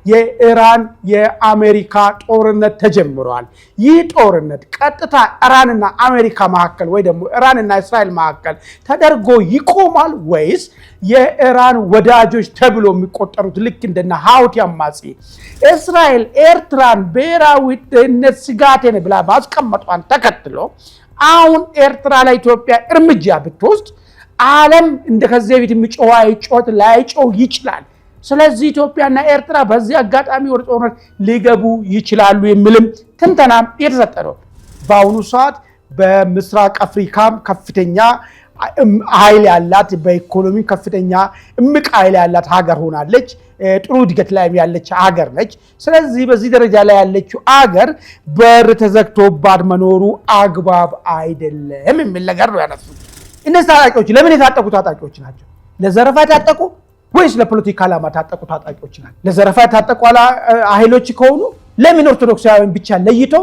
የኢራን የአሜሪካ ጦርነት ተጀምሯል። ይህ ጦርነት ቀጥታ ኢራንና አሜሪካ መካከል ወይ ደግሞ ኢራንና እስራኤል መካከል ተደርጎ ይቆማል ወይስ የኢራን ወዳጆች ተብሎ የሚቆጠሩት ልክ እንደነ ሀውቲ አማጺ እስራኤል ኤርትራን ብሔራዊ ደህንነት ስጋት ነው ብላ ማስቀመጧን ተከትሎ አሁን ኤርትራ ላይ ኢትዮጵያ እርምጃ ብትወስድ ዓለም እንደከዚህ በፊት የሚጮህ አይጮት ላይጮህ ይችላል። ስለዚህ ኢትዮጵያና ኤርትራ በዚህ አጋጣሚ ወደ ጦርነት ሊገቡ ይችላሉ የሚልም ትንተናም የተሰጠ ነው። በአሁኑ ሰዓት በምስራቅ አፍሪካም ከፍተኛ ኃይል ያላት በኢኮኖሚ ከፍተኛ እምቅ ኃይል ያላት ሀገር ሆናለች። ጥሩ እድገት ላይ ያለች ሀገር ነች። ስለዚህ በዚህ ደረጃ ላይ ያለችው ሀገር በር ተዘግቶባት መኖሩ አግባብ አይደለም የሚል ነገር ነው ያነሱት። እነዚህ ታጣቂዎች ለምን የታጠቁ ታጣቂዎች ናቸው? ለዘረፋ የታጠቁ ወይስ ለፖለቲካ ዓላማ የታጠቁ ታጣቂዎች ናቸው? ለዘረፋ የታጠቁ ኃይሎች ከሆኑ ለምን ኦርቶዶክሳውያን ብቻ ለይቶ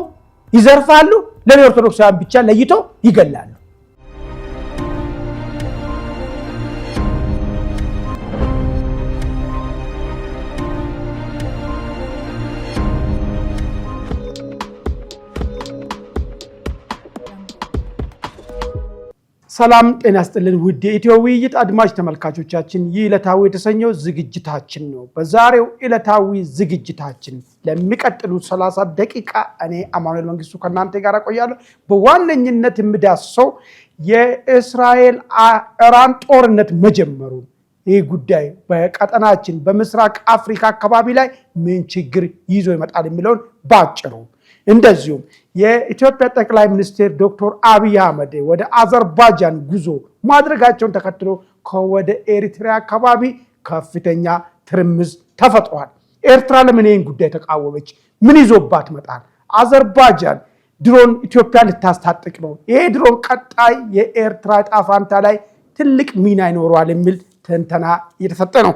ይዘርፋሉ? ለምን ኦርቶዶክሳውያን ብቻ ለይቶ ይገላሉ? ሰላም ጤና ይስጥልን ውድ የኢትዮ ውይይት አድማጭ ተመልካቾቻችን፣ ይህ ዕለታዊ የተሰኘው ዝግጅታችን ነው። በዛሬው ዕለታዊ ዝግጅታችን ለሚቀጥሉት 30 ደቂቃ እኔ አማኑኤል መንግስቱ ከእናንተ ጋር ቆያለሁ። በዋነኝነት የምዳስሰው የእስራኤል ኢራን ጦርነት መጀመሩን፣ ይህ ጉዳይ በቀጠናችን በምስራቅ አፍሪካ አካባቢ ላይ ምን ችግር ይዞ ይመጣል የሚለውን ባጭሩ፣ እንደዚሁም የኢትዮጵያ ጠቅላይ ሚኒስትር ዶክተር አብይ አህመድ ወደ አዘርባይጃን ጉዞ ማድረጋቸውን ተከትሎ ከወደ ኤሪትሪያ አካባቢ ከፍተኛ ትርምስ ተፈጥሯል። ኤርትራ ለምን ይህን ጉዳይ ተቃወመች? ምን ይዞባት መጣል? አዘርባይጃን ድሮን ኢትዮጵያ ልታስታጥቅ ነው። ይሄ ድሮን ቀጣይ የኤርትራ ዕጣ ፈንታ ላይ ትልቅ ሚና ይኖረዋል የሚል ትንተና እየተሰጠ ነው።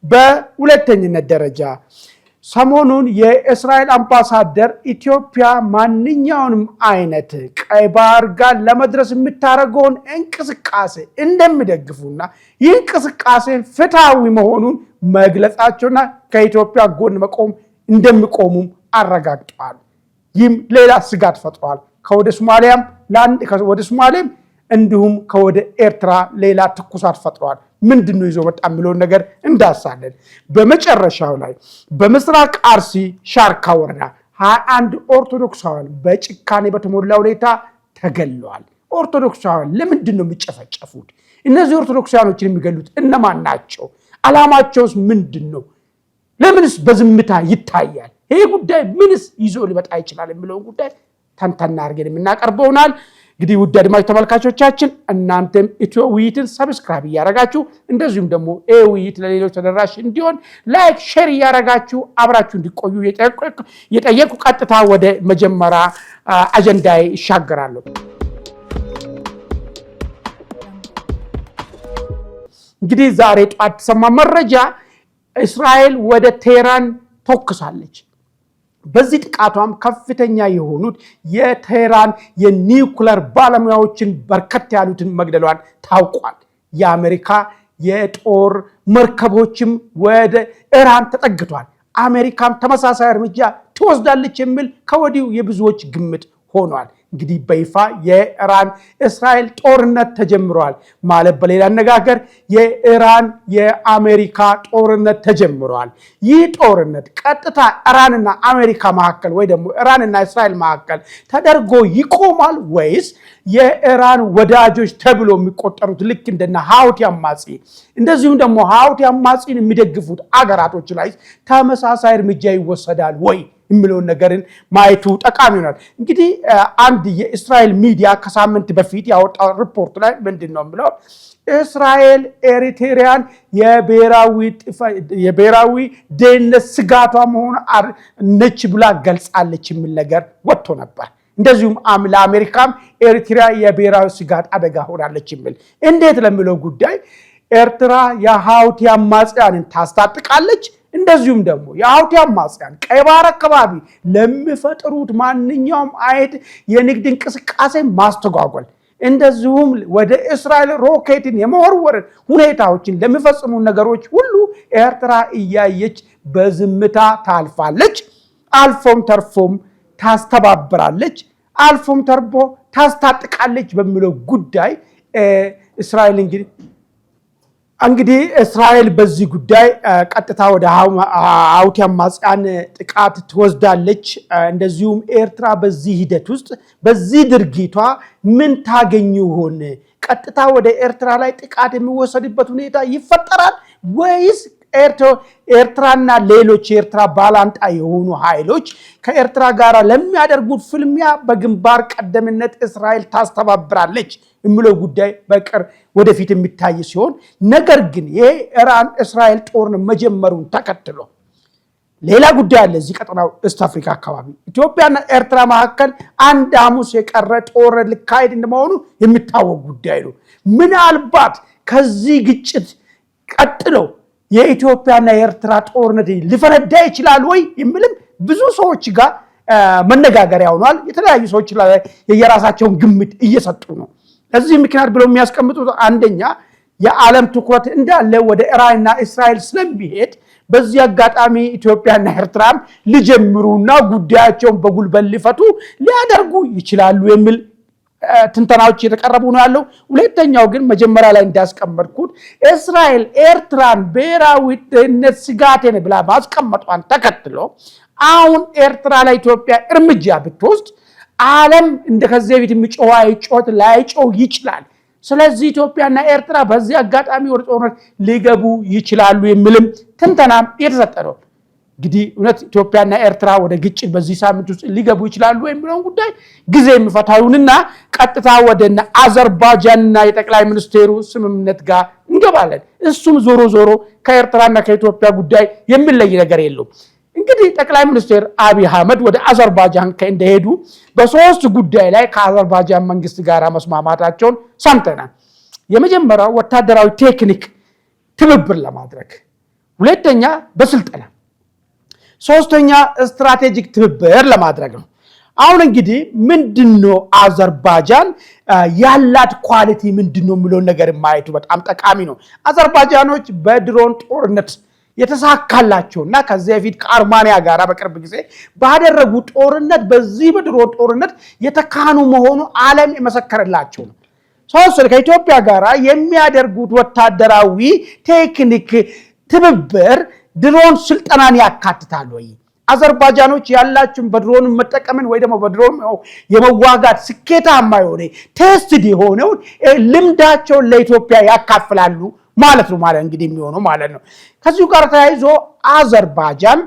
በሁለተኝነት ደረጃ ሰሞኑን የእስራኤል አምባሳደር ኢትዮጵያ ማንኛውንም አይነት ቀይ ባህር ጋር ለመድረስ የምታደርገውን እንቅስቃሴ እንደሚደግፉና ይህ እንቅስቃሴ ፍትሃዊ መሆኑን መግለጻቸውና ከኢትዮጵያ ጎን መቆም እንደሚቆሙም አረጋግጠዋል። ይህም ሌላ ስጋት ፈጥሯል። ከወደ ሶማሌም እንዲሁም ከወደ ኤርትራ ሌላ ትኩሳት ፈጥሯል። ምንድነው ይዞ መጣ የሚለውን ነገር እንዳሳለን። በመጨረሻው ላይ በምስራቅ አርሲ ሻርካ ወረዳ 21 ኦርቶዶክሳውያን በጭካኔ በተሞላ ሁኔታ ተገለዋል። ኦርቶዶክሳውያን ለምንድን ነው የሚጨፈጨፉት? እነዚህ ኦርቶዶክሳውያኖችን የሚገሉት እነማን ናቸው? ዓላማቸውስ ምንድን ነው? ለምንስ በዝምታ ይታያል? ይሄ ጉዳይ ምንስ ይዞ ሊመጣ ይችላል የሚለውን ጉዳይ ተንተና አድርገን የምናቀርበው ይሆናል። እንግዲህ ውድ አድማጭ ተመልካቾቻችን እናንተም ኢትዮ ውይይትን ሰብስክራይብ እያደረጋችሁ እንደዚሁም ደግሞ ውይይት ለሌሎች ተደራሽ እንዲሆን ላይክ ሼር እያደረጋችሁ አብራችሁ እንዲቆዩ የጠየቁ ቀጥታ ወደ መጀመሪያ አጀንዳዬ ይሻገራለሁ። እንግዲህ ዛሬ ጧት ተሰማ መረጃ እስራኤል ወደ ቴህራን ተኩሳለች። በዚህ ጥቃቷም ከፍተኛ የሆኑት የቴህራን የኒውክሌር ባለሙያዎችን በርከት ያሉትን መግደሏን ታውቋል። የአሜሪካ የጦር መርከቦችም ወደ ኢራን ተጠግቷል። አሜሪካም ተመሳሳይ እርምጃ ትወስዳለች የሚል ከወዲሁ የብዙዎች ግምት ሆኗል። እንግዲህ በይፋ የኢራን እስራኤል ጦርነት ተጀምሯል ማለት በሌላ አነጋገር የኢራን የአሜሪካ ጦርነት ተጀምሯል። ይህ ጦርነት ቀጥታ ኢራንና አሜሪካ መካከል ወይ ደግሞ ኢራንና እስራኤል መካከል ተደርጎ ይቆማል ወይስ የኢራን ወዳጆች ተብሎ የሚቆጠሩት ልክ እንደነ ሀውቲ አማጺ እንደዚሁም ደግሞ ሀውቲ አማጺን የሚደግፉት አገራቶች ላይ ተመሳሳይ እርምጃ ይወሰዳል ወይ የሚለውን ነገርን ማየቱ ጠቃሚ ይሆናል። እንግዲህ አንድ የእስራኤል ሚዲያ ከሳምንት በፊት ያወጣው ሪፖርት ላይ ምንድነው ብለው እስራኤል ኤሪትሪያን የብሔራዊ ደህንነት ስጋቷ መሆን ነች ብላ ገልጻለች የሚል ነገር ወጥቶ ነበር። እንደዚሁም ለአሜሪካም ኤሪትሪያ የብሔራዊ ስጋት አደጋ ሆናለች የሚል እንዴት ለሚለው ጉዳይ ኤርትራ የሀውቲ አማጽያንን ታስታጥቃለች። እንደዚሁም ደግሞ የሀውቲ አማጽያን ቀይ ባህር አካባቢ ለሚፈጥሩት ማንኛውም አይነት የንግድ እንቅስቃሴ ማስተጓጎል እንደዚሁም ወደ እስራኤል ሮኬትን የመወርወር ሁኔታዎችን ለሚፈጽሙ ነገሮች ሁሉ ኤርትራ እያየች በዝምታ ታልፋለች። አልፎም ተርፎም ታስተባብራለች፣ አልፎም ተርፎ ታስታጥቃለች በሚለው ጉዳይ እስራኤል እንግዲህ እስራኤል በዚህ ጉዳይ ቀጥታ ወደ ሀውቲ አማጽያን ጥቃት ትወስዳለች። እንደዚሁም ኤርትራ በዚህ ሂደት ውስጥ በዚህ ድርጊቷ ምን ታገኝ ይሆን? ቀጥታ ወደ ኤርትራ ላይ ጥቃት የሚወሰድበት ሁኔታ ይፈጠራል ወይስ ኤርትራና ሌሎች የኤርትራ ባላንጣ የሆኑ ኃይሎች ከኤርትራ ጋር ለሚያደርጉት ፍልሚያ በግንባር ቀደምነት እስራኤል ታስተባብራለች የሚለው ጉዳይ በቅር ወደፊት የሚታይ ሲሆን፣ ነገር ግን የኢራን እስራኤል ጦርነት መጀመሩን ተከትሎ ሌላ ጉዳይ አለ። እዚህ ቀጠናው ኢስት አፍሪካ አካባቢ ኢትዮጵያና ኤርትራ መካከል አንድ ሐሙስ የቀረ ጦርነት ሊካሄድ እንደመሆኑ የሚታወቅ ጉዳይ ነው። ምናልባት ከዚህ ግጭት ቀጥሎ የኢትዮጵያና የኤርትራ ጦርነት ሊፈነዳ ይችላል ወይ የሚልም ብዙ ሰዎች ጋር መነጋገሪያ ሆኗል። የተለያዩ ሰዎች የራሳቸውን ግምት እየሰጡ ነው። ለዚህ ምክንያት ብለው የሚያስቀምጡት አንደኛ የዓለም ትኩረት እንዳለ ወደ ኢራንና እስራኤል ስለሚሄድ በዚህ አጋጣሚ ኢትዮጵያና ኤርትራም ሊጀምሩና ጉዳያቸውን በጉልበት ሊፈቱ ሊያደርጉ ይችላሉ የሚል ትንተናዎች እየተቀረቡ ነው ያለው። ሁለተኛው ግን መጀመሪያ ላይ እንዳስቀመጥኩት እስራኤል ኤርትራን ብሔራዊ ደህንነት ስጋት ነው ብላ ማስቀመጧን ተከትሎ አሁን ኤርትራ ላይ ኢትዮጵያ እርምጃ ብትወስድ ዓለም እንደከዚህ በፊት የሚጮህ ጩኸት ላይጮህ ይችላል። ስለዚህ ኢትዮጵያና ኤርትራ በዚህ አጋጣሚ ወደ ጦርነት ሊገቡ ይችላሉ የሚልም ትንተናም እየተሰጠ ነው። እንግዲህ እውነት ኢትዮጵያና ኤርትራ ወደ ግጭት በዚህ ሳምንት ውስጥ ሊገቡ ይችላሉ የሚለውን ጉዳይ ጊዜ የሚፈታውንና ቀጥታ ወደ አዘርባይጃንና የጠቅላይ ሚኒስቴሩ ስምምነት ጋር እንገባለን። እሱም ዞሮ ዞሮ ከኤርትራና ከኢትዮጵያ ጉዳይ የሚለይ ነገር የለውም። እንግዲህ ጠቅላይ ሚኒስቴር አብይ አህመድ ወደ አዘርባይጃን እንደሄዱ በሶስት ጉዳይ ላይ ከአዘርባይጃን መንግስት ጋር መስማማታቸውን ሰምተናል። የመጀመሪያው ወታደራዊ ቴክኒክ ትብብር ለማድረግ፣ ሁለተኛ በስልጠና፣ ሶስተኛ ስትራቴጂክ ትብብር ለማድረግ ነው። አሁን እንግዲህ ምንድነው አዘርባይጃን ያላት ኳሊቲ ምንድነው የሚለውን ነገር ማየቱ በጣም ጠቃሚ ነው። አዘርባይጃኖች በድሮን ጦርነት የተሳካላቸውና ከዚህ በፊት ከአርማንያ ጋር በቅርብ ጊዜ ባደረጉ ጦርነት በዚህ በድሮን ጦርነት የተካኑ መሆኑ ዓለም የመሰከረላቸው ነው። ሶስት ከኢትዮጵያ ጋር የሚያደርጉት ወታደራዊ ቴክኒክ ትብብር ድሮን ስልጠናን ያካትታል ወይ? አዘርባይጃኖች ያላችሁን በድሮን መጠቀምን ወይ ደግሞ በድሮን የመዋጋት ስኬታማ የሆነ ቴስትድ የሆነውን ልምዳቸውን ለኢትዮጵያ ያካፍላሉ ማለት ነው። ማለት እንግዲህ የሚሆነው ማለት ነው። ከዚሁ ጋር ተያይዞ አዘርባይጃን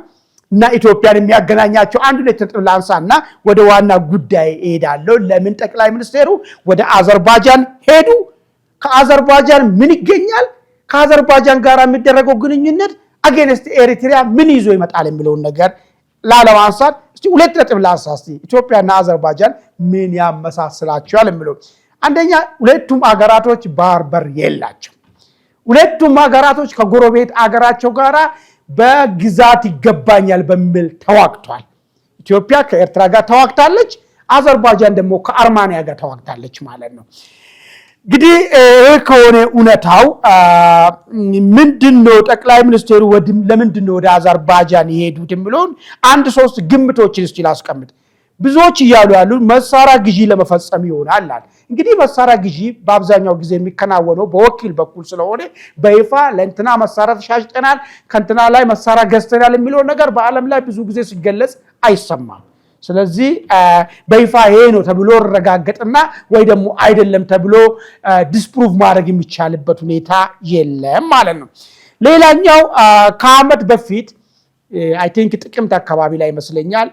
እና ኢትዮጵያን የሚያገናኛቸው አንድ ሁለት ነጥብ ላንሳና ወደ ዋና ጉዳይ እሄዳለሁ። ለምን ጠቅላይ ሚኒስቴሩ ወደ አዘርባይጃን ሄዱ? ከአዘርባይጃን ምን ይገኛል? ከአዘርባይጃን ጋር የሚደረገው ግንኙነት አገንስት ኤሪትሪያ ምን ይዞ ይመጣል የሚለውን ነገር ላለማንሳት እስቲ ሁለት ነጥብ ላንሳ። እስቲ ኢትዮጵያና አዘርባይጃን ምን ያመሳስላቸዋል የሚለው አንደኛ ሁለቱም አገራቶች ባህር በር የላቸው። ሁለቱም ሀገራቶች ከጎረቤት አገራቸው ጋራ በግዛት ይገባኛል በሚል ተዋግቷል። ኢትዮጵያ ከኤርትራ ጋር ተዋግታለች፣ አዘርባይጃን ደግሞ ከአርማንያ ጋር ተዋግታለች ማለት ነው። እንግዲህ ከሆነ እውነታው ምንድነው ጠቅላይ ሚኒስቴሩ ለምንድነው ወደ አዘርባይጃን የሄዱት የሚለውን አንድ ሶስት ግምቶችን እስቲ ላስቀምጥ። ብዙዎች እያሉ ያሉ መሳሪያ ግዢ ለመፈጸም ይሆናል። እንግዲህ መሳሪያ ግዢ በአብዛኛው ጊዜ የሚከናወነው በወኪል በኩል ስለሆነ በይፋ ለእንትና መሳሪያ ተሻሽጠናል ከእንትና ላይ መሳሪያ ገዝተናል የሚለው ነገር በዓለም ላይ ብዙ ጊዜ ሲገለጽ አይሰማም። ስለዚህ በይፋ ይሄ ነው ተብሎ ረጋገጥና ወይ ደግሞ አይደለም ተብሎ ዲስፕሩቭ ማድረግ የሚቻልበት ሁኔታ የለም ማለት ነው። ሌላኛው ከዓመት በፊት አይ ቲንክ ጥቅምት አካባቢ ላይ ይመስለኛል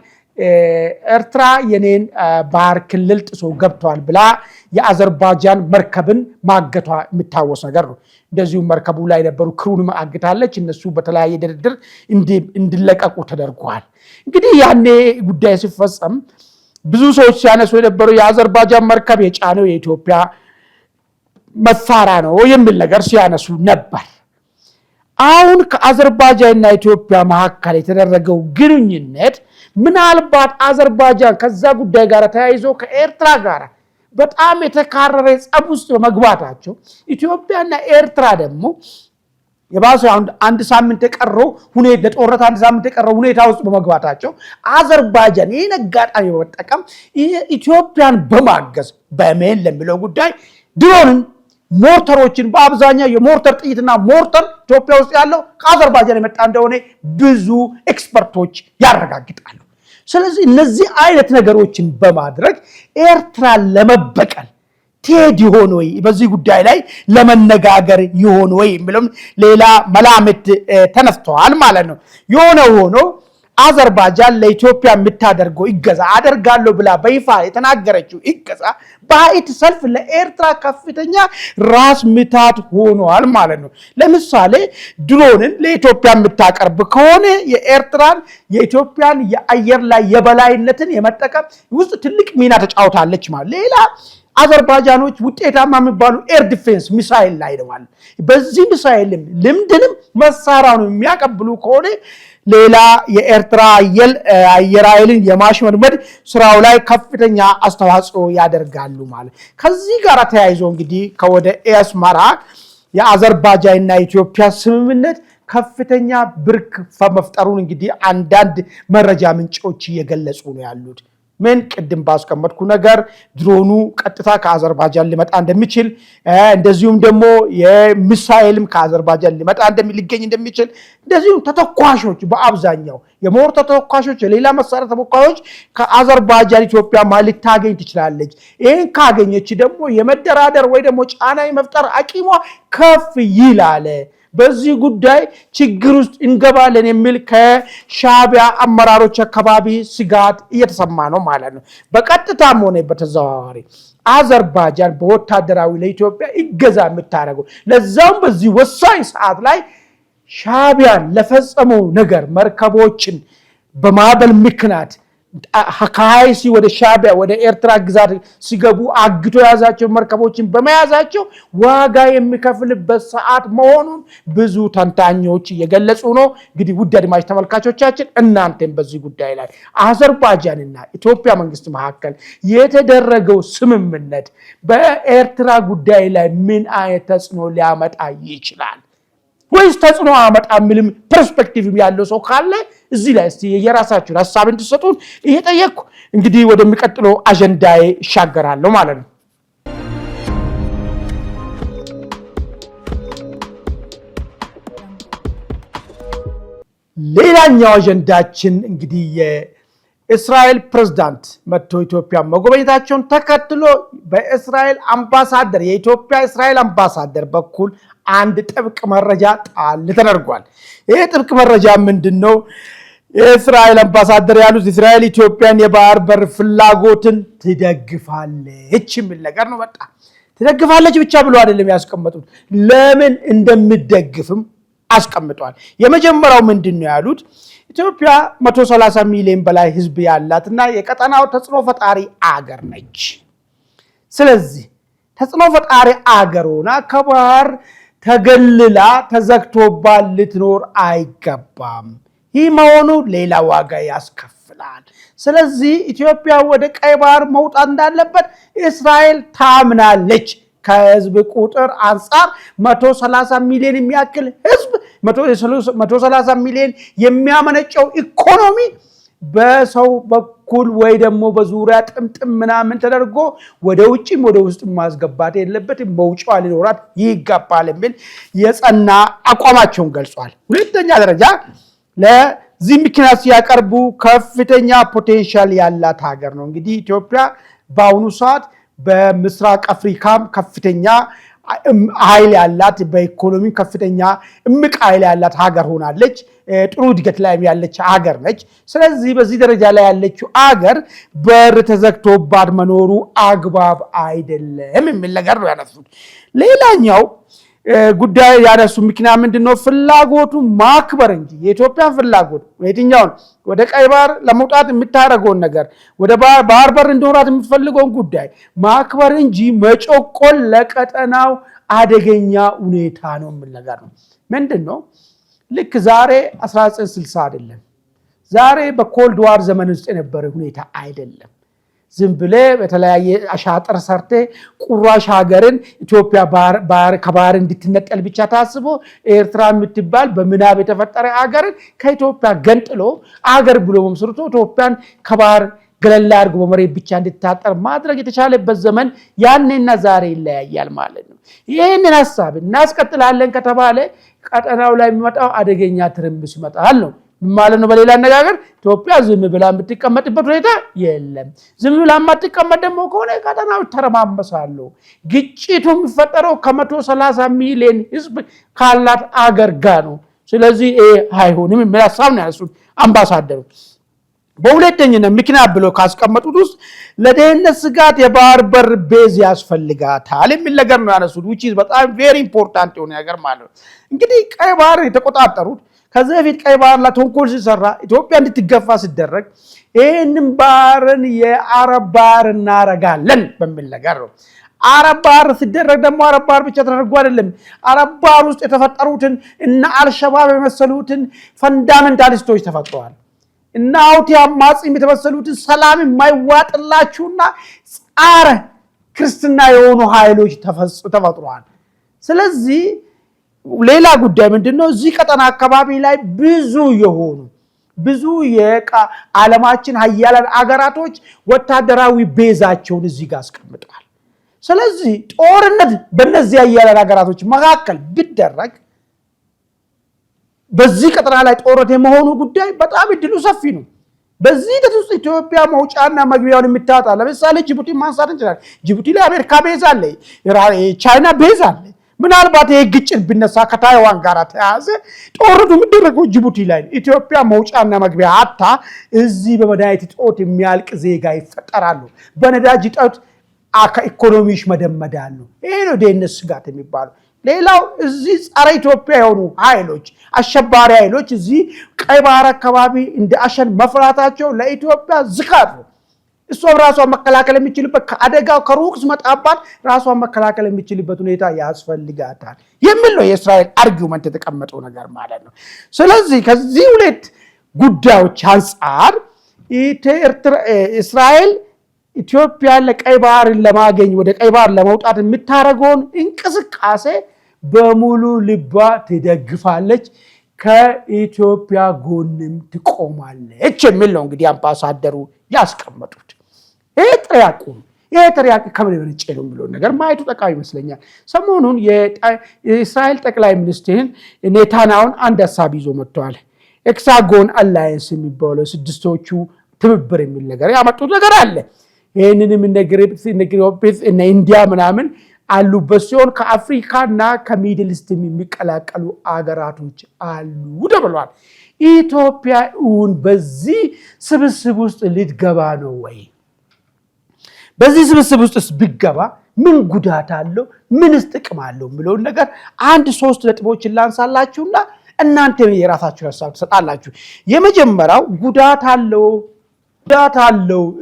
ኤርትራ የኔን ባህር ክልል ጥሶ ገብቷል ብላ የአዘርባይጃን መርከብን ማገቷ የሚታወስ ነገር ነው። እንደዚሁ መርከቡ ላይ የነበሩ ክሩን አግታለች። እነሱ በተለያየ ድርድር እንዲለቀቁ ተደርጓል። እንግዲህ ያኔ ጉዳይ ሲፈጸም ብዙ ሰዎች ሲያነሱ የነበረው የአዘርባይጃን መርከብ የጫነው የኢትዮጵያ መሳሪያ ነው የሚል ነገር ሲያነሱ ነበር። አሁን ከአዘርባይጃንና ኢትዮጵያ መካከል የተደረገው ግንኙነት ምናልባት አዘርባይጃን ከዛ ጉዳይ ጋር ተያይዞ ከኤርትራ ጋር በጣም የተካረረ ጸብ ውስጥ በመግባታቸው ኢትዮጵያና ኤርትራ ደግሞ የባሰ አንድ ሳምንት የቀረው ሁኔታ ለጦርነት አንድ ሳምንት የቀረው ሁኔታ ውስጥ በመግባታቸው አዘርባይጃን ይህን አጋጣሚ በመጠቀም ኢትዮጵያን በማገዝ በሜን ለሚለው ጉዳይ ድሮንን ሞርተሮችን በአብዛኛው የሞርተር ጥይትና ሞርተር ኢትዮጵያ ውስጥ ያለው ከአዘርባይጃን የመጣ እንደሆነ ብዙ ኤክስፐርቶች ያረጋግጣሉ። ስለዚህ እነዚህ አይነት ነገሮችን በማድረግ ኤርትራን ለመበቀል ትሄድ ይሆን ወይ በዚህ ጉዳይ ላይ ለመነጋገር ይሆን ወይ የሚለው ሌላ መላምት ተነስተዋል ማለት ነው። የሆነ ሆኖ አዘርባይጃን ለኢትዮጵያ የምታደርገው ይገዛ አደርጋለሁ ብላ በይፋ የተናገረችው ይገዛ በአይት ሰልፍ ለኤርትራ ከፍተኛ ራስ ምታት ሆኗል ማለት ነው። ለምሳሌ ድሮንን ለኢትዮጵያ የምታቀርብ ከሆነ የኢትዮጵያን የአየር ላይ የበላይነትን የመጠቀም ውስጥ ትልቅ ሚና ተጫውታለች ማለት ሌላ አዘርባይጃኖች ውጤታማ የሚባሉ ኤር ዲፌንስ ሚሳይል ላይ ደዋል። በዚህ ሚሳይልም ልምድንም መሳሪያውን የሚያቀብሉ ከሆነ ሌላ የኤርትራ አየር ኃይልን የማሽመድመድ ስራው ላይ ከፍተኛ አስተዋጽኦ ያደርጋሉ ማለት። ከዚህ ጋር ተያይዞ እንግዲህ ከወደ አስመራ የአዘርባይጃንና ኢትዮጵያ ስምምነት ከፍተኛ ብርክ መፍጠሩን እንግዲህ አንዳንድ መረጃ ምንጮች እየገለጹ ነው ያሉት። ምን ቅድም ባስቀመጥኩ ነገር ድሮኑ ቀጥታ ከአዘርባይጃን ሊመጣ እንደሚችል እንደዚሁም ደግሞ የሚሳኤልም ከአዘርባይጃን ሊመጣ ሊገኝ እንደሚችል እንደዚሁም ተተኳሾች በአብዛኛው የሞርተር ተተኳሾች የሌላ መሳሪያ ተተኳሾች ከአዘርባይጃን ኢትዮጵያ ማለት ታገኝ ትችላለች። ይህን ካገኘች ደግሞ የመደራደር ወይ ደግሞ ጫና የመፍጠር አቂሟ ከፍ ይላል። በዚህ ጉዳይ ችግር ውስጥ እንገባለን የሚል ከሻዕቢያ አመራሮች አካባቢ ስጋት እየተሰማ ነው ማለት ነው። በቀጥታም ሆነ በተዘዋዋሪ አዘርባይጃን በወታደራዊ ለኢትዮጵያ ይገዛ የምታደርገው ለዛውም በዚህ ወሳኝ ሰዓት ላይ ሻዕቢያን ለፈጸመው ነገር መርከቦችን በማዕበል ምክንያት ከሀይሲ ወደ ሻዕቢያ ወደ ኤርትራ ግዛት ሲገቡ አግቶ የያዛቸው መርከቦችን በመያዛቸው ዋጋ የሚከፍልበት ሰዓት መሆኑን ብዙ ተንታኞች እየገለጹ ነው። እንግዲህ ውድ አድማጭ ተመልካቾቻችን እናንተም በዚህ ጉዳይ ላይ አዘርባይጃንና ኢትዮጵያ መንግስት መካከል የተደረገው ስምምነት በኤርትራ ጉዳይ ላይ ምን አይነት ተጽዕኖ ሊያመጣ ይችላል ወይስ ተጽዕኖ አመጣ ምንም ፐርስፔክቲቭ ያለው ሰው ካለ እዚህ ላይ እስቲ የራሳችሁን ሐሳብ እንድትሰጡን እየጠየቅኩ እንግዲህ ወደሚቀጥለው አጀንዳዬ እሻገራለሁ ማለት ነው። ሌላኛው አጀንዳችን እንግዲህ የእስራኤል ፕሬዝዳንት መጥቶ ኢትዮጵያ መጎብኘታቸውን ተከትሎ በእስራኤል አምባሳደር የኢትዮጵያ እስራኤል አምባሳደር በኩል አንድ ጥብቅ መረጃ ጣል ተደርጓል። ይህ ጥብቅ መረጃ ምንድነው? የእስራኤል አምባሳደር ያሉት እስራኤል ኢትዮጵያን የባህር በር ፍላጎትን ትደግፋለች የሚል ነገር ነው። በቃ ትደግፋለች ብቻ ብሎ አይደለም ያስቀመጡት፣ ለምን እንደምትደግፍም አስቀምጧል። የመጀመሪያው ምንድነው ያሉት? ኢትዮጵያ 130 ሚሊዮን በላይ ህዝብ ያላትና የቀጠናው ተጽዕኖ ፈጣሪ አገር ነች። ስለዚህ ተጽዕኖ ፈጣሪ አገር ሆና ከባህር ተገልላ ተዘግቶባት ልትኖር አይገባም። ይህ መሆኑ ሌላ ዋጋ ያስከፍላል። ስለዚህ ኢትዮጵያ ወደ ቀይ ባህር መውጣት እንዳለበት እስራኤል ታምናለች። ከህዝብ ቁጥር አንጻር 130 ሚሊዮን የሚያክል ህዝብ 130 ሚሊዮን የሚያመነጨው ኢኮኖሚ በሰው በኩል ወይ ደግሞ በዙሪያ ጥምጥም ምናምን ተደርጎ ወደ ውጭም ወደ ውስጥ ማስገባት የለበትም፣ መውጫዋ ሊኖራት ይገባል የሚል የጸና አቋማቸውን ገልጿል። ሁለተኛ ደረጃ ለዚህ ምክንያት ሲያቀርቡ ከፍተኛ ፖቴንሻል ያላት ሀገር ነው። እንግዲህ ኢትዮጵያ በአሁኑ ሰዓት በምስራቅ አፍሪካም ከፍተኛ ኃይል ያላት በኢኮኖሚ ከፍተኛ እምቅ ኃይል ያላት ሀገር ሆናለች። ጥሩ እድገት ላይ ያለች ሀገር ነች። ስለዚህ በዚህ ደረጃ ላይ ያለችው ሀገር በር ተዘግቶባት መኖሩ አግባብ አይደለም የሚል ነገር ነው ያነሱት። ሌላኛው ጉዳይ ያነሱ ምክንያት ምንድነው? ፍላጎቱ ማክበር እንጂ የኢትዮጵያን ፍላጎት የትኛውን ወደ ቀይ ባህር ለመውጣት የምታደርገውን ነገር ወደ ባህር በር እንዲኖራት የምትፈልገውን ጉዳይ ማክበር እንጂ መጮቆል ለቀጠናው አደገኛ ሁኔታ ነው የሚል ነገር ነው። ምንድነው? ልክ ዛሬ 1960 አይደለም፣ ዛሬ በኮልድ ዋር ዘመን ውስጥ የነበረ ሁኔታ አይደለም። ዝም ብለህ በተለያየ አሻጥር ሰርተ ቁራሽ ሀገርን ኢትዮጵያ ከባህር እንድትነጠል ብቻ ታስቦ ኤርትራ የምትባል በምናብ የተፈጠረ ሀገርን ከኢትዮጵያ ገንጥሎ ሀገር ብሎ መስርቶ ኢትዮጵያን ከባህር ገለል አድርጎ በመሬት ብቻ እንድታጠር ማድረግ የተቻለበት ዘመን ያኔና ዛሬ ይለያያል ማለት ነው። ይህንን ሐሳብ እናስቀጥላለን ከተባለ ቀጠናው ላይ የሚመጣው አደገኛ ትርምስ ይመጣል ነው ማለት ነው። በሌላ አነጋገር ኢትዮጵያ ዝም ብላ የምትቀመጥበት ሁኔታ የለም። ዝም ብላ የማትቀመጥ ደግሞ ከሆነ ቀጠናው ተረማመሳሉ። ግጭቱ የሚፈጠረው ከ130 ሚሊዮን ህዝብ ካላት አገር ጋር ነው። ስለዚህ አይሆንም የሚል ሐሳብ ነው ያነሱት አምባሳደሩ። በሁለተኛነት ምክንያት ብሎ ካስቀመጡት ውስጥ ለደህንነት ስጋት የባህር በር ቤዝ ያስፈልጋታል የሚል ነገር ነው ያነሱት which is በጣም very important የሆነ ነገር ማለት ነው። እንግዲህ ቀይ ባህር የተቆጣጠሩት ከዚህ በፊት ቀይ ባህር ላይ ተንኮል ሲሰራ ኢትዮጵያ እንድትገፋ ሲደረግ ይህንን ባህርን የአረብ ባህር እናረጋለን በሚል ነገር ነው። አረብ ባህር ሲደረግ ደግሞ አረብ ባህር ብቻ ተደርጎ አይደለም። አረብ ባህር ውስጥ የተፈጠሩትን እና አልሸባብ የመሰሉትን ፈንዳሜንታሊስቶች ተፈጥረዋል እና አውቲ አማጺ የተመሰሉትን ሰላም የማይዋጥላችሁና ጻረ ክርስትና የሆኑ ኃይሎች ተፈጥረዋል። ስለዚህ ሌላ ጉዳይ ምንድነው? እዚህ ቀጠና አካባቢ ላይ ብዙ የዓለማችን ሀያላን አገራቶች ወታደራዊ ቤዛቸውን እዚህ ጋር አስቀምጠዋል። ስለዚህ ጦርነት በእነዚህ ሀያላን አገራቶች መካከል ቢደረግ በዚህ ቀጠና ላይ ጦርነት የመሆኑ ጉዳይ በጣም እድሉ ሰፊ ነው። በዚህ ውስጥ ኢትዮጵያ መውጫና መግቢያውን የምታጣ ለምሳሌ ጅቡቲ ማንሳት እንችላለን። ጅቡቲ ላይ አሜሪካ ቤዝ አለ፣ ቻይና ቤዝ አለ። ምናልባት ይሄ ግጭት ቢነሳ ከታይዋን ጋር ተያዘ ጦርነቱ የሚደረገው ጅቡቲ ላይ ኢትዮጵያ መውጫና መግቢያ አጣ። እዚህ በመድኃኒት እጦት የሚያልቅ ዜጋ ይፈጠራሉ። በነዳጅ እጦት ኢኮኖሚሽ መደመዳሉ። ይሄ ነው ደህንነት ስጋት የሚባለው። ሌላው እዚህ ጸረ ኢትዮጵያ የሆኑ ኃይሎች አሸባሪ ኃይሎች እዚህ ቀይ ባህር አካባቢ እንደ አሸን መፍራታቸው ለኢትዮጵያ ዝካት ነው። እሷም ራሷን መከላከል የሚችልበት ከአደጋው ከሩቅ ሲመጣባት ራሷን መከላከል የሚችልበት ሁኔታ ያስፈልጋታል የሚል ነው የእስራኤል አርጊውመንት የተቀመጠው ነገር ማለት ነው። ስለዚህ ከዚህ ሁለት ጉዳዮች አንፃር እስራኤል ኢትዮጵያ ለቀይ ባህርን ለማገኝ ወደ ቀይ ባህር ለመውጣት የምታደርገውን እንቅስቃሴ በሙሉ ልባ ትደግፋለች፣ ከኢትዮጵያ ጎንም ትቆማለች የሚል ነው እንግዲህ አምባሳደሩ ያስቀመጡት። ይሄ ጥያቄ ከምን የመነጨ ነው ብሎ ነገር ማየቱ ጠቃሚ ይመስለኛል። ሰሞኑን የእስራኤል ጠቅላይ ሚኒስትር ኔታንያሁን አንድ ሐሳብ ይዞ መጥተዋል። ኤክሳጎን አላየንስ የሚባለው ስድስቶቹ ትብብር የሚል ነገር ያመጡት ነገር አለ። ይህንንም እነ ግብፅ እነ ኢንዲያ ምናምን አሉበት ሲሆን ከአፍሪካና ከሚድል ኢስት የሚቀላቀሉ አገራቶች አሉ ተብሏል። ኢትዮጵያ እውን በዚህ ስብስብ ውስጥ ልትገባ ነው ወይ? በዚህ ስብስብ ውስጥ ቢገባ ምን ጉዳት አለው? ምንስ ጥቅም አለው? የሚለውን ነገር 1-3 ነጥቦችን ላንሳላችሁና እናንተ የራሳችሁ ሐሳብ ትሰጣላችሁ። የመጀመሪያው ጉዳት አለው።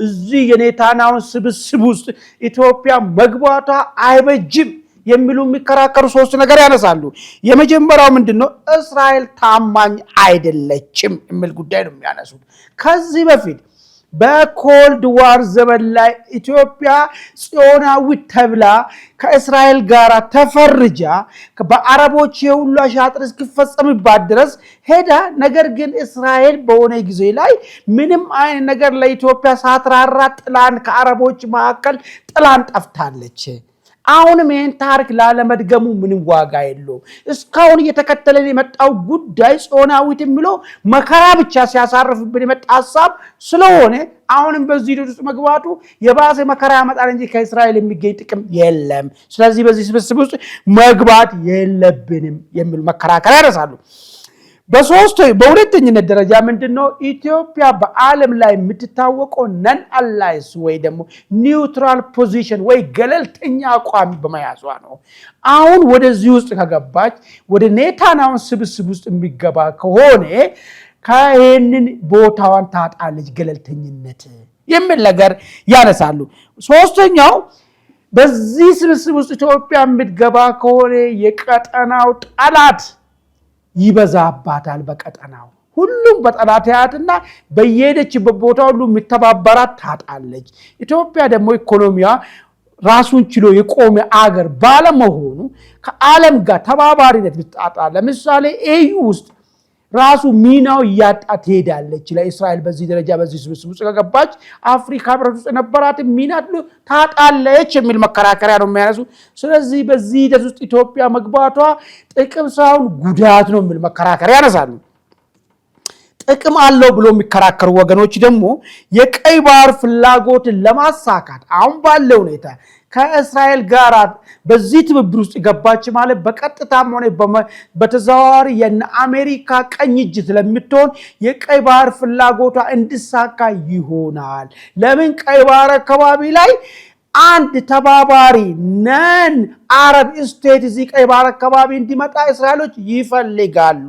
እዚህ የኔታንያሁን ስብስብ ውስጥ ኢትዮጵያ መግባቷ አይበጅም የሚሉ የሚከራከሩ 3 ነገር ያነሳሉ። የመጀመሪያው ምንድነው? እስራኤል ታማኝ አይደለችም የሚል ጉዳይ ነው የሚያነሱት። ከዚህ በፊት በኮልድ ዋር ዘመን ላይ ኢትዮጵያ ጽዮናዊ ተብላ ከእስራኤል ጋር ተፈርጃ በአረቦች የሁሉ አሻጥር እስኪፈጸምባት ድረስ ሄዳ፣ ነገር ግን እስራኤል በሆነ ጊዜ ላይ ምንም አይነት ነገር ለኢትዮጵያ ሳትራራ ጥላን ከአረቦች መካከል ጥላን ጠፍታለች። አሁንም ይህን ታሪክ ላለመድገሙ ምንም ዋጋ የለውም። እስካሁን እየተከተለን የመጣው ጉዳይ ጽዮናዊት የሚለው መከራ ብቻ ሲያሳርፍብን የመጣ ሀሳብ ስለሆነ አሁንም በዚህ ውስጥ መግባቱ የባሰ መከራ ያመጣል እንጂ ከእስራኤል የሚገኝ ጥቅም የለም። ስለዚህ በዚህ ስብስብ ውስጥ መግባት የለብንም የሚል መከራከሪያ ያነሳሉ። በሁለተኝነት ደረጃ ምንድነው? ኢትዮጵያ በዓለም ላይ የምትታወቀው ነን አላይስ ወይ ደግሞ ኒውትራል ፖዚሽን ወይ ገለልተኛ አቋም በመያዟ ነው። አሁን ወደዚህ ውስጥ ከገባች ወደ ኔታንያሁን ስብስብ ውስጥ የሚገባ ከሆነ ከይህንን ቦታዋን ታጣለች፣ ገለልተኝነት የሚል ነገር ያነሳሉ። ሶስተኛው በዚህ ስብስብ ውስጥ ኢትዮጵያ የምትገባ ከሆነ የቀጠናው ጠላት ይበዛባታል። በቀጠናው ሁሉም በጠላት ያያትና በየሄደችበት ቦታ ሁሉ የሚተባበራት ታጣለች። ኢትዮጵያ ደግሞ ኢኮኖሚያ ራሱን ችሎ የቆመ አገር ባለመሆኑ ከዓለም ጋር ተባባሪነት ብትጣጣ ለምሳሌ ኤዩ ውስጥ ራሱ ሚናው እያጣ ትሄዳለች። ለእስራኤል በዚህ ደረጃ በዚህ ስብስብ ውስጥ ከገባች አፍሪካ ህብረት ውስጥ የነበራት ሚና ታጣለች የሚል መከራከሪያ ነው የሚያነሱ። ስለዚህ በዚህ ሂደት ውስጥ ኢትዮጵያ መግባቷ ጥቅም ሳይሆን ጉዳት ነው የሚል መከራከሪያ ያነሳሉ። ጥቅም አለው ብሎ የሚከራከሩ ወገኖች ደግሞ የቀይ ባህር ፍላጎትን ለማሳካት አሁን ባለው ሁኔታ ከእስራኤል ጋር በዚህ ትብብር ውስጥ ገባች ማለት በቀጥታም ሆነ በተዘዋዋሪ የአሜሪካ ቀኝ እጅ ስለምትሆን የቀይ ባህር ፍላጎቷ እንዲሳካ ይሆናል። ለምን ቀይ ባህር አካባቢ ላይ አንድ ተባባሪ ነን አረብ ስቴት እዚህ ቀይ ባህር አካባቢ እንዲመጣ እስራኤሎች ይፈልጋሉ።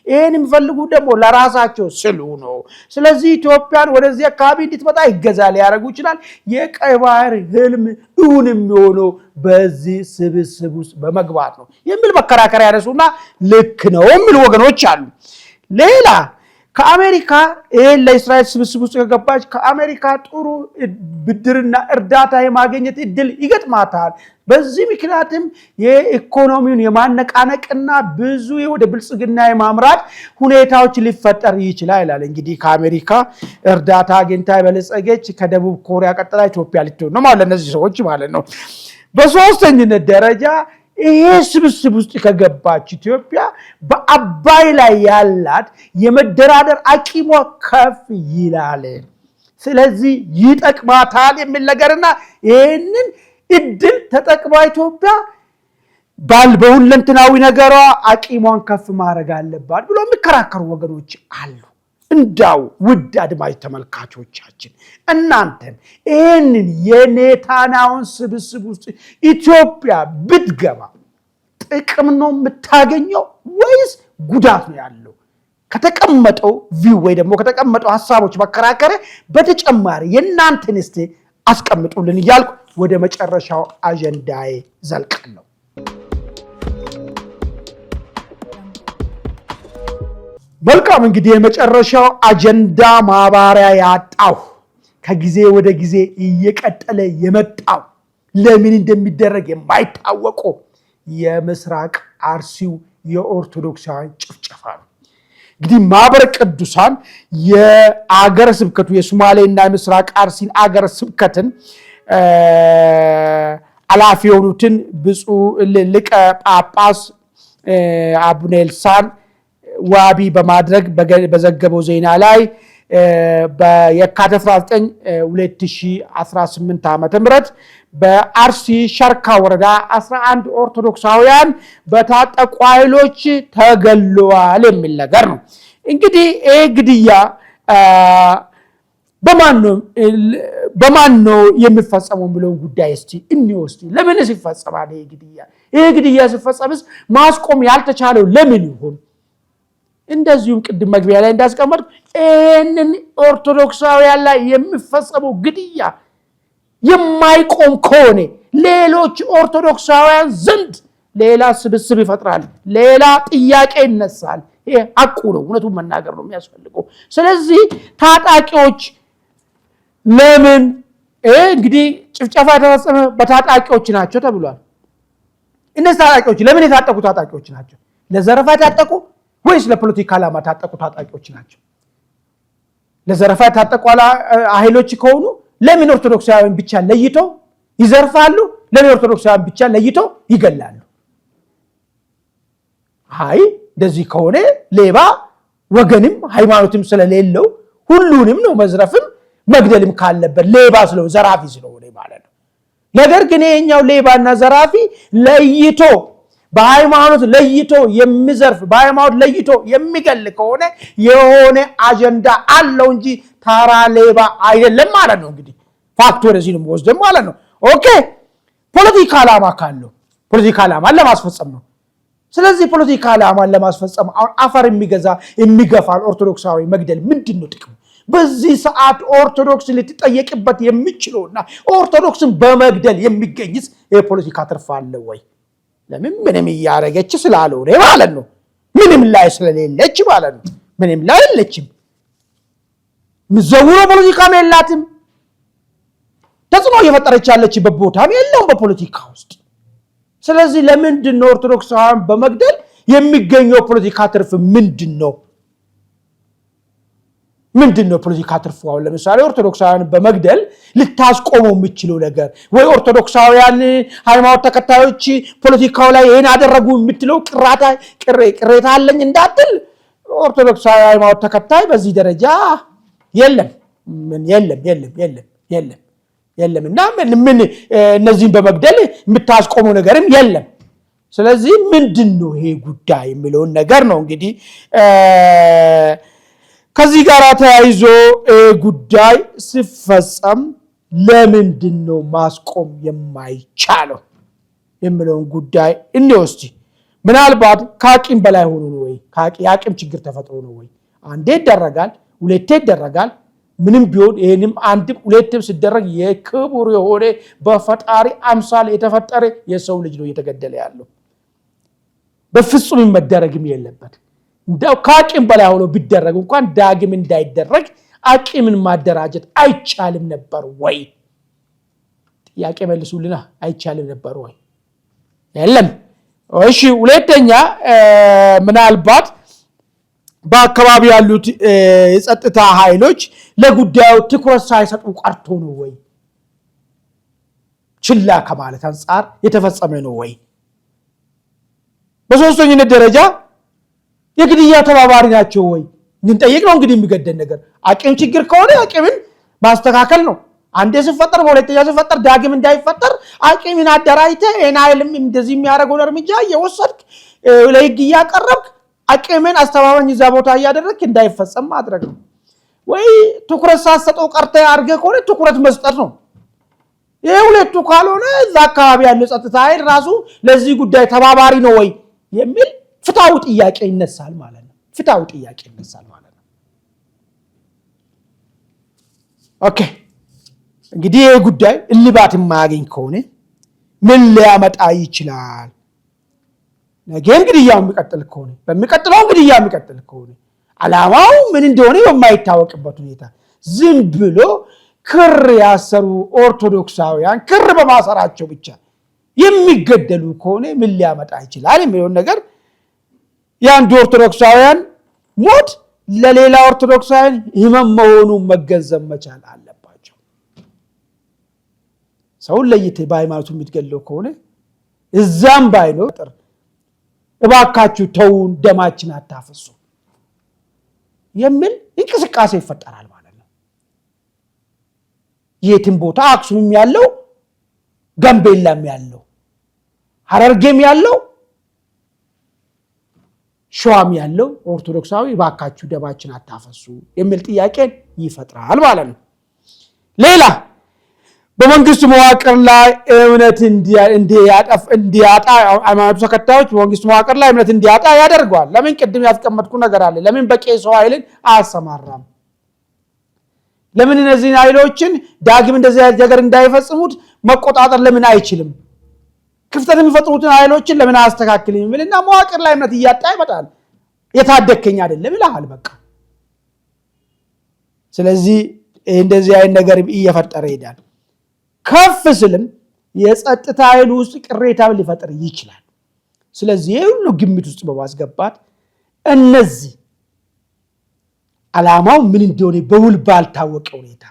ይሄን የሚፈልጉ ደግሞ ለራሳቸው ስሉ ነው። ስለዚህ ኢትዮጵያን ወደዚህ አካባቢ እንድትመጣ ይገዛ ሊያደርጉ ይችላል። የቀይ ባህር ህልም እውን የሚሆነው በዚህ ስብስብ ውስጥ በመግባት ነው የሚል መከራከሪያ ያነሱና ልክ ነው የሚሉ ወገኖች አሉ። ሌላ ከአሜሪካ ይሄን ለእስራኤል ስብስብ ውስጥ ከገባች ከአሜሪካ ጥሩ ብድርና እርዳታ የማግኘት እድል ይገጥማታል። በዚህ ምክንያትም የኢኮኖሚውን የማነቃነቅና ብዙ ወደ ብልጽግና የማምራት ሁኔታዎች ሊፈጠር ይችላል ይላል። እንግዲህ ከአሜሪካ እርዳታ አግኝታ የበለጸገች ከደቡብ ኮሪያ ቀጥላ ኢትዮጵያ ልትሆን ነው ማለት እነዚህ ሰዎች ማለት ነው። በሶስተኝነት ደረጃ ይሄ ስብስብ ውስጥ ከገባች ኢትዮጵያ በአባይ ላይ ያላት የመደራደር አቂሟ ከፍ ይላል። ስለዚህ ይጠቅማታል የሚል ነገርና ይህንን እድል ተጠቅማ ኢትዮጵያ በሁለንተናዊ ነገሯ አቂሟን ከፍ ማድረግ አለባት ብሎ የሚከራከሩ ወገኖች አሉ። እንዳው ውድ አድማጭ ተመልካቾቻችን እናንተን ይህንን የኔታንያሁን ስብስብ ውስጥ ኢትዮጵያ ብትገባ ጥቅም ነው የምታገኘው ወይስ ጉዳት ነው ያለው? ከተቀመጠው ቪው ወይ ደግሞ ከተቀመጠው ሀሳቦች መከራከሪያ በተጨማሪ የእናንተን እስቲ አስቀምጡልን እያልኩ ወደ መጨረሻው አጀንዳዬ ዘልቃለሁ። መልካም እንግዲህ የመጨረሻው አጀንዳ ማባሪያ ያጣው ከጊዜ ወደ ጊዜ እየቀጠለ የመጣው ለምን እንደሚደረግ የማይታወቀው የምስራቅ አርሲው የኦርቶዶክሳውያን ጭፍጨፋ ነው። እንግዲህ ማህበረ ቅዱሳን የአገረ ስብከቱ የሶማሌና የምስራቅ አርሲን አገረ ስብከትን ኃላፊ የሆኑትን ብፁዕ ሊቀ ጳጳስ አቡነ ኤልሳን ዋቢ በማድረግ በዘገበው ዜና ላይ በየካቲት 19 2018 ዓ.ም በአርሲ ሸርካ ወረዳ 11 ኦርቶዶክሳውያን በታጠቁ ኃይሎች ተገለዋል የሚል ነገር ነው። እንግዲህ ይህ ግድያ በማን ነው የሚፈጸመው ብለውን ጉዳይ እስቲ እንወስድ። ለምንስ ይፈጸማል ይህ ግድያ? ይህ ግድያ ሲፈጸምስ ማስቆም ያልተቻለው ለምን ይሆን? እንደዚሁም ቅድም መግቢያ ላይ እንዳስቀመጥኩ ይህንን ኦርቶዶክሳውያን ላይ የሚፈጸመው ግድያ የማይቆም ከሆነ ሌሎች ኦርቶዶክሳውያን ዘንድ ሌላ ስብስብ ይፈጥራል፣ ሌላ ጥያቄ ይነሳል። ይሄ ሐቁ ነው፣ እውነቱን መናገር ነው የሚያስፈልገው። ስለዚህ ታጣቂዎች ለምን እንግዲህ ጭፍጨፋ የተፈጸመ በታጣቂዎች ናቸው ተብሏል። እነዚህ ታጣቂዎች ለምን የታጠቁ ታጣቂዎች ናቸው? ለዘረፋ የታጠቁ ወይስ ለፖለቲካ ዓላማ የታጠቁ ታጣቂዎች ናቸው? ለዘረፋ የታጠቁ ኃይሎች ከሆኑ ለምን ኦርቶዶክሳውያን ብቻ ለይቶ ይዘርፋሉ? ለምን ኦርቶዶክሳውያን ብቻ ለይቶ ይገላሉ? አይ እንደዚህ ከሆነ ሌባ ወገንም ሃይማኖትም ስለሌለው ሁሉንም ነው መዝረፍም መግደልም ካለበት ሌባ ስለሆነ ዘራፊ ስለሆነ ማለት ነው። ነገር ግን ይሄኛው ሌባና ዘራፊ ለይቶ በሃይማኖት ለይቶ የሚዘርፍ በሃይማኖት ለይቶ የሚገል ከሆነ የሆነ አጀንዳ አለው እንጂ ታራ ሌባ አይደለም ማለት ነው። እንግዲህ ፋክት ወደዚህ ነው ወስደን ማለት ነው። ኦኬ ፖለቲካ ዓላማ ካለው ፖለቲካ ዓላማ ለማስፈጸም ነው። ስለዚህ ፖለቲካ ዓላማን ለማስፈጸም አሁን አፈር የሚገዛ የሚገፋል ኦርቶዶክሳዊ መግደል ምንድን ነው ጥቅሙ? በዚህ ሰዓት ኦርቶዶክስ ልትጠየቅበት የሚችለውና ኦርቶዶክስን በመግደል የሚገኝስ የፖለቲካ ትርፍ አለ ወይ? ለምን ምንም እያደረገች ስላልሆነ ማለት ነው። ምንም ላይ ስለሌለች ማለት ነው። ምንም ላይ የለችም። ምዘውሮ ፖለቲካም የላትም። ተጽዕኖ እየፈጠረች ያለችበት ቦታም የለውም በፖለቲካ ውስጥ። ስለዚህ ለምንድን ነው ኦርቶዶክሳውያን በመግደል የሚገኘው ፖለቲካ ትርፍ ምንድን ነው? ምንድነው ፖለቲካ ትርፉ? አሁን ለምሳሌ ኦርቶዶክሳውያን በመግደል ልታስቆመው የምትችለው ነገር ወይ ኦርቶዶክሳውያን ሃይማኖት ተከታዮች ፖለቲካው ላይ ይሄን አደረጉ የምትለው ቅሬታ አለኝ እንዳትል፣ ኦርቶዶክሳዊ ሃይማኖት ተከታይ በዚህ ደረጃ የለም እና ምን እነዚህን በመግደል የምታስቆመው ነገርም የለም። ስለዚህ ምንድነው ይሄ ጉዳይ የሚለውን ነገር ነው እንግዲህ ከዚህ ጋር ተያይዞ ጉዳይ ሲፈጸም ለምንድነው ማስቆም የማይቻለው የሚለውን ጉዳይ እንወስድ። ምናልባት ከአቅም በላይ ሆኖ ነው ወይ የአቅም ችግር ተፈጥሮ ነው ወይ? አንዴ ይደረጋል፣ ሁለቴ ይደረጋል። ምንም ቢሆን ይሄንም አንድም ሁለትም ሲደረግ የክቡር የሆነ በፈጣሪ አምሳል የተፈጠረ የሰው ልጅ ነው እየተገደለ ያለው። በፍጹም መደረግም የለበት። እንደው ከአቅም በላይ ሆኖ ቢደረግ እንኳን ዳግም እንዳይደረግ አቅምን ማደራጀት አይቻልም ነበር ወይ? ጥያቄ መልሱልና አይቻልም ነበር ወይ? የለም። እሺ፣ ሁለተኛ ምናልባት በአካባቢ ያሉት የጸጥታ ኃይሎች ለጉዳዩ ትኩረት ሳይሰጡ ቀርቶ ነው ወይ? ችላ ከማለት አንፃር የተፈጸመ ነው ወይ? በሶስተኛነት ደረጃ የግድያ ተባባሪ ናቸው ወይ? እንጠይቅ ነው እንግዲህ የሚገደን ነገር። አቅም ችግር ከሆነ አቅምን ማስተካከል ነው። አንዴ ሲፈጠር በሁለተኛ ሲፈጠር ዳግም እንዳይፈጠር አቅምን አደራጅተህ ይሄን ኃይልም እንደዚህ የሚያደርገውን እርምጃ እየወሰድክ ለህግ እያቀረብክ አቅምን አስተባባኝ እዛ ቦታ እያደረግክ እንዳይፈጸም ማድረግ ነው። ወይ ትኩረት ሳትሰጠው ቀርተህ አድርገህ ከሆነ ትኩረት መስጠት ነው። ይሄ ሁለቱ ካልሆነ እዛ አካባቢ ያለው ጸጥታ ኃይል ራሱ ለዚህ ጉዳይ ተባባሪ ነው ወይ የሚል ፍትሃዊ ጥያቄ ይነሳል ማለት ነው። ኦኬ፣ እንግዲህ ይሄ ጉዳይ እልባት የማያገኝ ከሆነ ምን ሊያመጣ ይችላል? ነገ ግድያው የሚቀጥል ከሆነ በሚቀጥለው ግድያ የሚቀጥል ከሆነ ዓላማው ምን እንደሆነ የማይታወቅበት ሁኔታ ዝም ብሎ ክር ያሰሩ ኦርቶዶክሳውያን ክር በማሰራቸው ብቻ የሚገደሉ ከሆነ ምን ሊያመጣ ይችላል የሚለውን ነገር የአንድ ኦርቶዶክሳውያን ሞት ለሌላ ኦርቶዶክሳውያን ህመም መሆኑን መገንዘብ መቻል አለባቸው። ሰውን ለይተህ በሃይማኖቱ የምትገለው ከሆነ እዛም ባይኖር እባካችሁ ተውን፣ ደማችን አታፈሱ የሚል እንቅስቃሴ ይፈጠራል ማለት ነው። የትም ቦታ አክሱምም ያለው ጋምቤላም ያለው ሐረርጌም ያለው ሸዋም ያለው ኦርቶዶክሳዊ እባካችሁ ደማችን አታፈሱ የሚል ጥያቄ ይፈጥራል ማለት ነው። ሌላ በመንግስት መዋቅር ላይ እምነት እንዲያጣ ሃይማኖቱ ተከታዮች በመንግስት መዋቅር ላይ እምነት እንዲያጣ ያደርገዋል። ለምን? ቅድም ያስቀመጥኩ ነገር አለ። ለምን በቂ ሰው ኃይልን አያሰማራም? ለምን እነዚህን ኃይሎችን ዳግም እንደዚህ ነገር እንዳይፈጽሙት መቆጣጠር ለምን አይችልም? ክፍተት የሚፈጥሩትን ኃይሎችን ለምን አያስተካክልም? የሚልና መዋቅር ላይ እምነት እያጣ ይመጣል። የታደከኝ አይደለም ይላል በቃ። ስለዚህ እንደዚህ አይነት ነገር እየፈጠረ ይሄዳል። ከፍ ስልም የጸጥታ ኃይል ውስጥ ቅሬታ ሊፈጥር ይችላል። ስለዚህ ሁሉ ግምት ውስጥ በማስገባት እነዚህ ዓላማው ምን እንደሆነ በውል ባልታወቀ ሁኔታ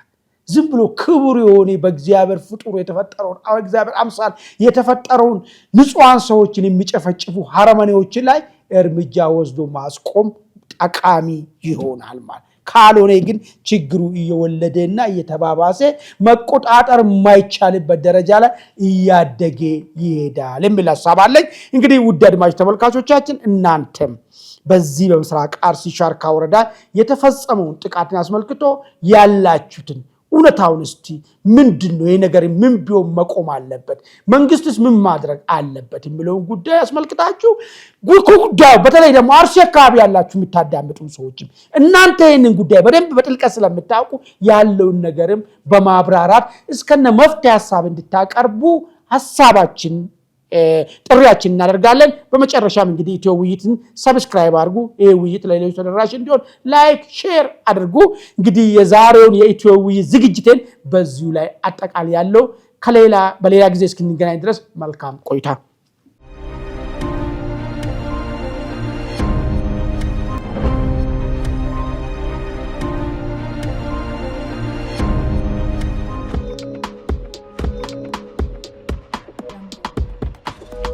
ዝም ብሎ ክቡር የሆነ በእግዚአብሔር ፍጡር የተፈጠረውን እግዚአብሔር አምሳል የተፈጠረውን ንጹሃን ሰዎችን የሚጨፈጭፉ አረመኔዎችን ላይ እርምጃ ወስዶ ማስቆም ጠቃሚ ይሆናል ማለት። ካልሆነ ግን ችግሩ እየወለደና እየተባባሰ መቆጣጠር የማይቻልበት ደረጃ ላይ እያደገ ይሄዳል የሚል ሐሳብ አለኝ። እንግዲህ ውድ አድማጭ ተመልካቾቻችን እናንተም በዚህ በምስራቅ አርሲ ሻርካ ወረዳ የተፈጸመውን ጥቃትን አስመልክቶ ያላችሁትን እውነታውን እስቲ ምንድነው ይሄ ነገር ምን ቢሆን መቆም አለበት፣ መንግስትስ ምን ማድረግ አለበት የሚለውን ጉዳይ አስመልክታችሁ ጉዳዩ በተለይ ደግሞ አርሲ አካባቢ ያላችሁ የምታዳምጡ ሰዎችም እናንተ ይሄንን ጉዳይ በደንብ በጥልቀት ስለምታውቁ ያለውን ነገርም በማብራራት እስከነ መፍትሄ ሐሳብ እንድታቀርቡ ሐሳባችን ጥሪያችን እናደርጋለን። በመጨረሻም እንግዲህ ኢትዮ ውይይትን ሰብስክራይብ አድርጉ። ይሄ ውይይት ለሌሎች ተደራሽ እንዲሆን ላይክ ሼር አድርጉ። እንግዲህ የዛሬውን የኢትዮ ውይይት ዝግጅቴን በዚሁ ላይ አጠቃላይ ያለው በሌላ ጊዜ እስክንገናኝ ድረስ መልካም ቆይታ